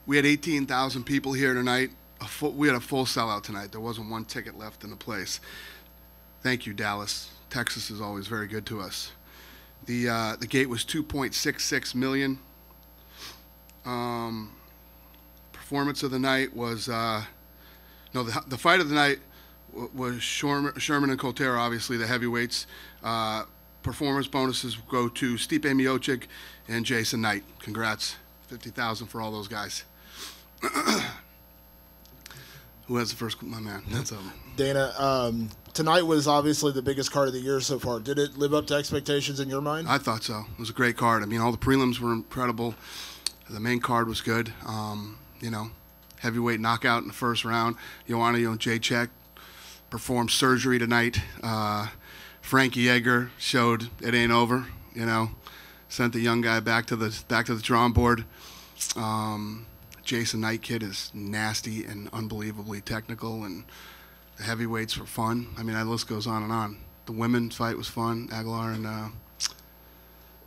We had 18,000 people here tonight. We had a full sellout tonight. There wasn't one ticket left in the place. Thank you, Dallas. Texas is always very good to us. The gate was 2.66 million. Performance of the night was the fight of the night was Sherman and Colter, obviously the heavyweights. Performance bonuses go to Stipe Miocic and Jason Knight. Congrats, 50,000 for all those guys. Who has the first? My man. That's Dana. Tonight was obviously the biggest card of the year so far. Did it live up to expectations in your mind? I thought so. It was a great card. I mean, all the prelims were incredible. The main card was good. Heavyweight knockout in the first round. Joanna Jacek performed surgery tonight. Frankie Yeager showed it ain't over. Sent the young guy back to the drawing board. Jason Knight kid is nasty and unbelievably technical, and the heavyweights were fun. I mean, that list goes on and on. The women's fight was fun, Aguilar, and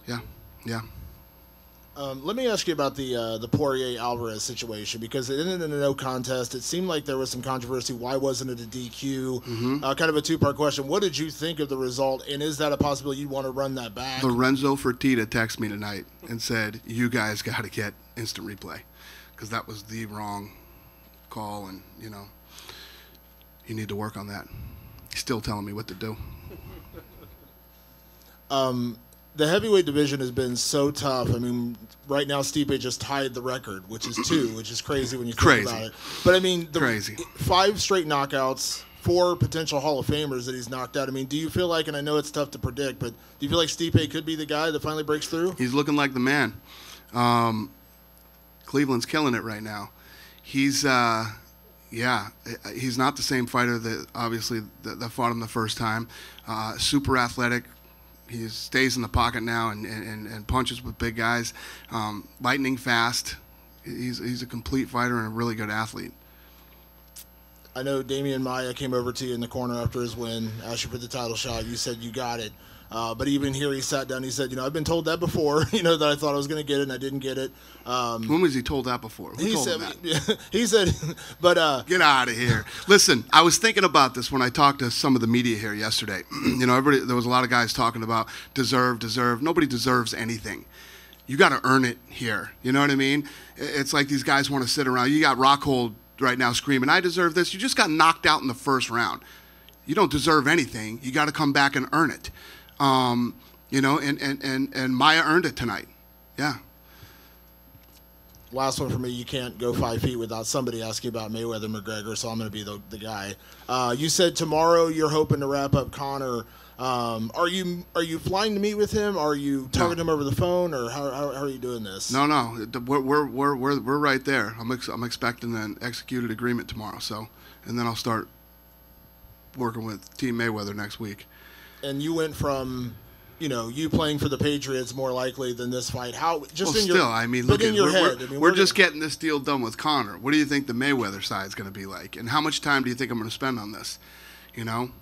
yeah. Let me ask you about the Poirier-Alvarez situation, because it ended in a no contest. It seemed like there was some controversy. Why wasn't it a DQ? Mm-hmm. Kind of a two-part question. What did you think of the result, and is that a possibility you want to run that back? Lorenzo Fertitta texted me tonight and said, you guys got to get instant replay, because that was the wrong call, and, you need to work on that. He's still telling me what to do. The heavyweight division has been so tough. I mean, right now Stipe just tied the record, which is 2, which is crazy when you think about it. But, I mean, crazy. 5 straight knockouts, 4 potential Hall of Famers that he's knocked out. I mean, do you feel like, and I know it's tough to predict, but do you feel like Stipe could be the guy that finally breaks through? He's looking like the man. Cleveland's killing it right now. He's not the same fighter that obviously that fought him the first time. Super athletic. He stays in the pocket now and punches with big guys. Lightning fast. He's a complete fighter and a really good athlete. I know Damian Maia came over to you in the corner after his win, asked you for the title shot. You said you got it. But even here, he sat down. He said, I've been told that before, that I thought I was going to get it, and I didn't get it. When was he told that before? Who told him that? He said, but... Get out of here. Listen, I was thinking about this when I talked to some of the media here yesterday. Everybody, there was a lot of guys talking about deserve. Nobody deserves anything. You got to earn it here. You know what I mean? It's like these guys want to sit around. You got Rockhold right now screaming, I deserve this. You just got knocked out in the first round. You don't deserve anything. You got to come back and earn it. And Maia earned it tonight. Yeah. Last one for me. You can't go 5 feet without somebody asking about Mayweather McGregor, so I'm going to be the guy. You said tomorrow you're hoping to wrap up Conor. Are you flying to meet with him? Are you talking to him over the phone, or how are you doing this? No. We're right there. I'm expecting an executed agreement tomorrow. And then I'll start working with Team Mayweather next week. And you went from, you playing for the Patriots more likely than this fight. How? Just well, in still, your, I mean, look, in your head. We're just getting this deal done with Conor. What do you think the Mayweather side is going to be like? And how much time do you think I'm going to spend on this? We're going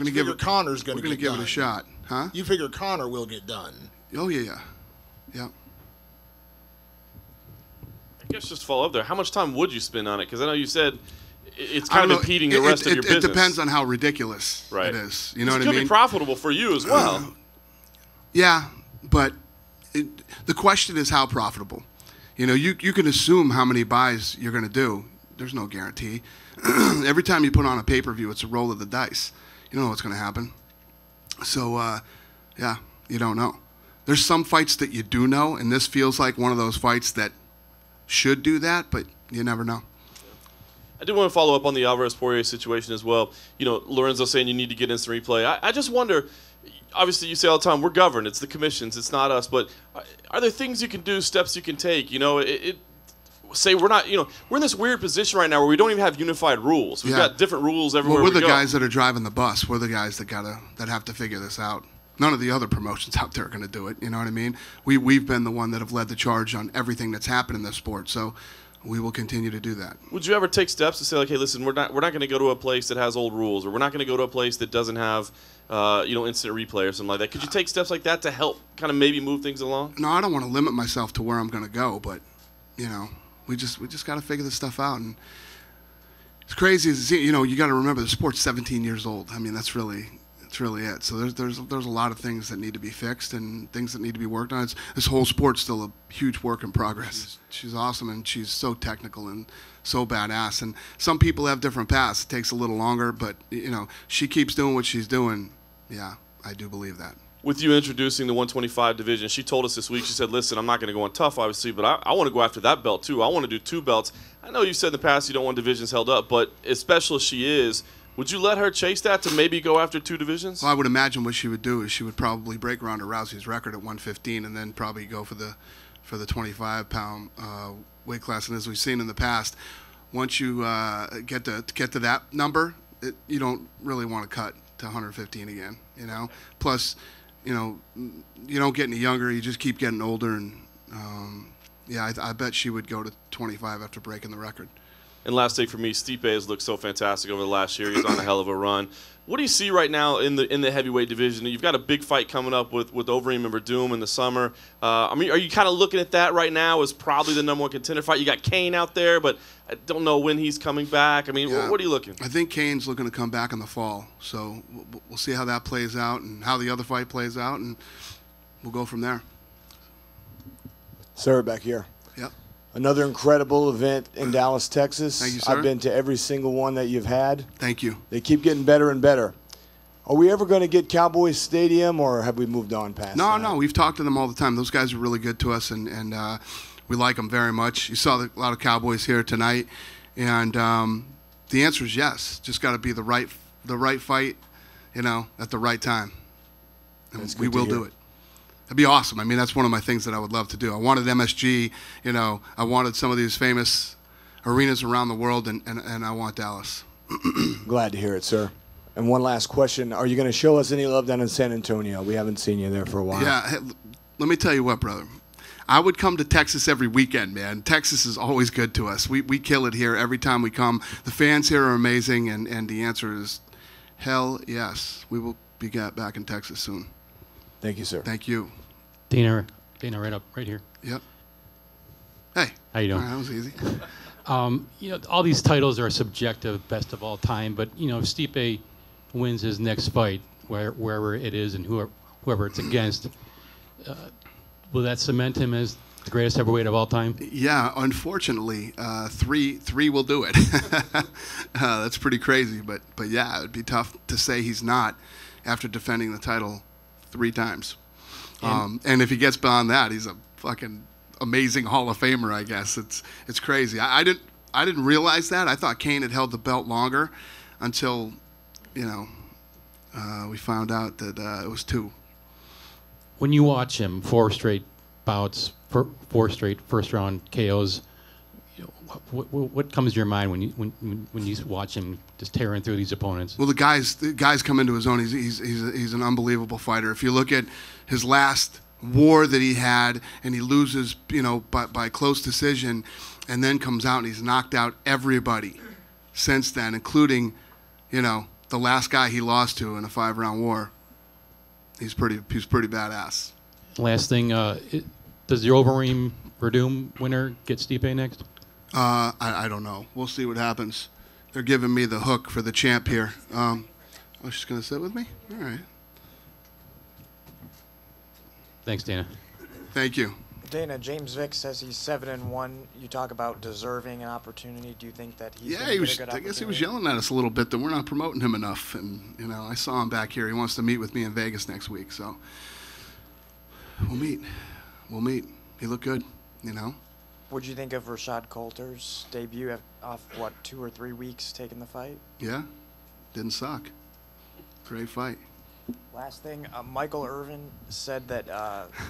to give it. Connor's going to give it a shot, huh? You figure Conor will get done. Oh yeah. I guess just to follow up there. How much time would you spend on it? Because I know you said it's kind of impeding the rest of your business. It depends on how ridiculous it is. You know what I mean? It could be profitable for you as well. Yeah, but the question is how profitable. You can assume how many buys you're going to do. There's no guarantee. Every time you put on a pay-per-view, it's a roll of the dice. You don't know what's going to happen. So, you don't know. There's some fights that you do know, and this feels like one of those fights that should do that, but you never know. I did want to follow up on the Alvarez-Poirier situation as well. Lorenzo saying you need to get instant replay. I just wonder, obviously you say all the time, we're governed. It's the commissions. It's not us. But are there things you can do, steps you can take? Say we're not, we're in this weird position right now where we don't even have unified rules. We've got different rules everywhere we're the guys that are driving the bus. We're the guys that have to figure this out. None of the other promotions out there are going to do it. You know what I mean? We've been the one that have led the charge on everything that's happened in this sport. So we will continue to do that. Would you ever take steps to say, like, hey, listen, we're not going to go to a place that has old rules, or we're not going to go to a place that doesn't have, instant replay or something like that? Could you take steps like that to help kind of maybe move things along? No, I don't want to limit myself to where I'm going to go, but, we just got to figure this stuff out. And it's crazy. You know, you got to remember the sport's 17 years old. I mean, that's really it. So there's a lot of things that need to be fixed and things that need to be worked on. This whole sport's still a huge work in progress. She's awesome, and she's so technical and so badass. And some people have different paths. It takes a little longer, but you know, she keeps doing what she's doing. Yeah, I do believe that. With you introducing the 125 division, she told us this week, she said, listen, I'm not going to go on tough, obviously, but I want to go after that belt, too. I want to do 2 belts. I know you said in the past you don't want divisions held up, but as special as she is, would you let her chase that to maybe go after 2 divisions? Well, I would imagine what she would do is she would probably break Ronda Rousey's record at 115 and then probably go for the 25-pound weight class. And as we've seen in the past, once you get to that number, you don't really want to cut to 115 again, you know? Plus, you know, you don't get any younger, you just keep getting older, and yeah, I bet she would go to 25 after breaking the record. And last thing for me, Stipe has looked so fantastic over the last year. He's on a hell of a run. What do you see right now in the heavyweight division? You've got a big fight coming up with Overeem and Verdum in the summer. I mean, are you kind of looking at that right now as probably the #1 contender fight? You got Kane out there, but I don't know when he's coming back. I mean, yeah. What are you looking? I think Kane's looking to come back in the fall, so we'll see how that plays out and how the other fight plays out, and we'll go from there. Sir, back here. Yep. Another incredible event in Dallas, Texas. Thank you, sir. I've been to every single one that you've had. Thank you. They keep getting better and better. Are we ever going to get Cowboys Stadium, or have we moved on past that? No, we've talked to them all the time. Those guys are really good to us, and we like them very much. You saw a lot of Cowboys here tonight, and the answer is yes. Just got to be the right fight, you know, at the right time, and we will do it. That'd be awesome. I mean, that's one of my things that I would love to do. I wanted MSG, you know, I wanted some of these famous arenas around the world, and I want Dallas. Glad to hear it, sir. And one last question. Are you going to show us any love down in San Antonio? We haven't seen you there for a while. Yeah, hey, let me tell you what, brother. I would come to Texas every weekend, man. Texas is always good to us. We kill it here every time we come. The fans here are amazing, and the answer is hell yes. We will be back in Texas soon. Thank you, sir. Thank you. Dana, right here. Yep. Hey. How you doing? All right, that was easy. You know, all these titles are subjective, best of all time. But you know, if Stipe wins his next fight, wherever it is and whoever it's against, will that cement him as the greatest heavyweight of all time? Yeah, unfortunately, three will do it. That's pretty crazy, but yeah, it'd be tough to say he's not after defending the title 3 times. And if he gets beyond that, he's a fucking amazing Hall of Famer, I guess. It's crazy. I didn't realize that. I thought Kane had held the belt longer until, you know, we found out that it was 2. When you watch him, 4 straight bouts, 4 straight first-round KOs, you know, what comes to your mind when you watch him just tearing through these opponents? Well, the guys come into his own. He's an unbelievable fighter. If you look at his last war that he had, and he loses, you know, by close decision, and then comes out and he's knocked out everybody since then, including, you know, the last guy he lost to in a 5-round war. He's pretty badass. Last thing, does the Overeem Verdum winner get Stipe next? I don't know. We'll see what happens. They're giving me the hook for the champ here. Oh, she's gonna sit with me? All right. Thanks, Dana. Thank you. Dana, James Vick says he's 7-1. You talk about deserving an opportunity. Do you think that he's Yeah, gonna he get was. a good I guess he was opportunity? yelling at us a little bit that we're not promoting him enough, and you know, I saw him back here. He wants to meet with me in Vegas next week, so we'll meet. We'll meet. He looked good, you know. What'd you think of Rashad Coulter's debut off, what, 2 or 3 weeks taking the fight? Yeah, didn't suck. Great fight. Last thing, Michael Irvin said that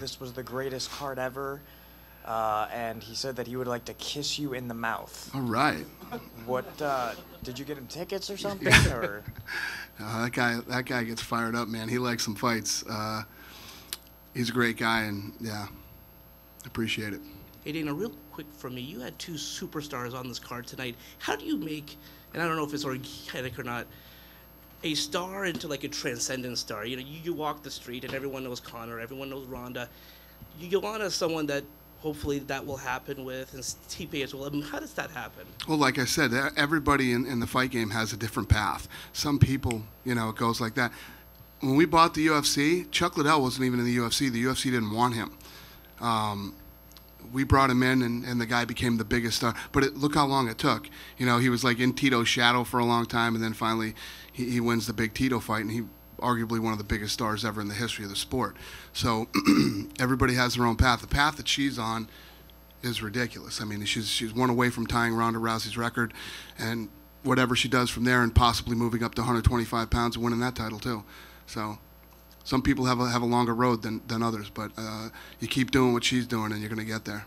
this was the greatest card ever, and he said that he would like to kiss you in the mouth. All right. What, did you get him tickets or something? Or? That guy gets fired up, man. He likes some fights. He's a great guy, and yeah, appreciate it. Hey, Dana, real quick for me, you had 2 superstars on this card tonight. How do you make, and I don't know if it's organic or not, a star into like a transcendent star? You know, you walk the street and everyone knows Conor, everyone knows Ronda. You go on as someone that hopefully that will happen with, and Stipe as well. I mean, how does that happen? Well, like I said, everybody in the fight game has a different path. Some people, it goes like that. When we bought the UFC, Chuck Liddell wasn't even in the UFC. The UFC didn't want him. We brought him in, and the guy became the biggest star. But look how long it took. He was like in Tito's shadow for a long time, and then finally he wins the big Tito fight, and he arguably one of the biggest stars ever in the history of the sport. So everybody has their own path. The path that she's on is ridiculous. I mean, she's one away from tying Ronda Rousey's record, and whatever she does from there, and possibly moving up to 125 pounds and winning that title too. So some people have a longer road than others, but you keep doing what she's doing, and you're going to get there.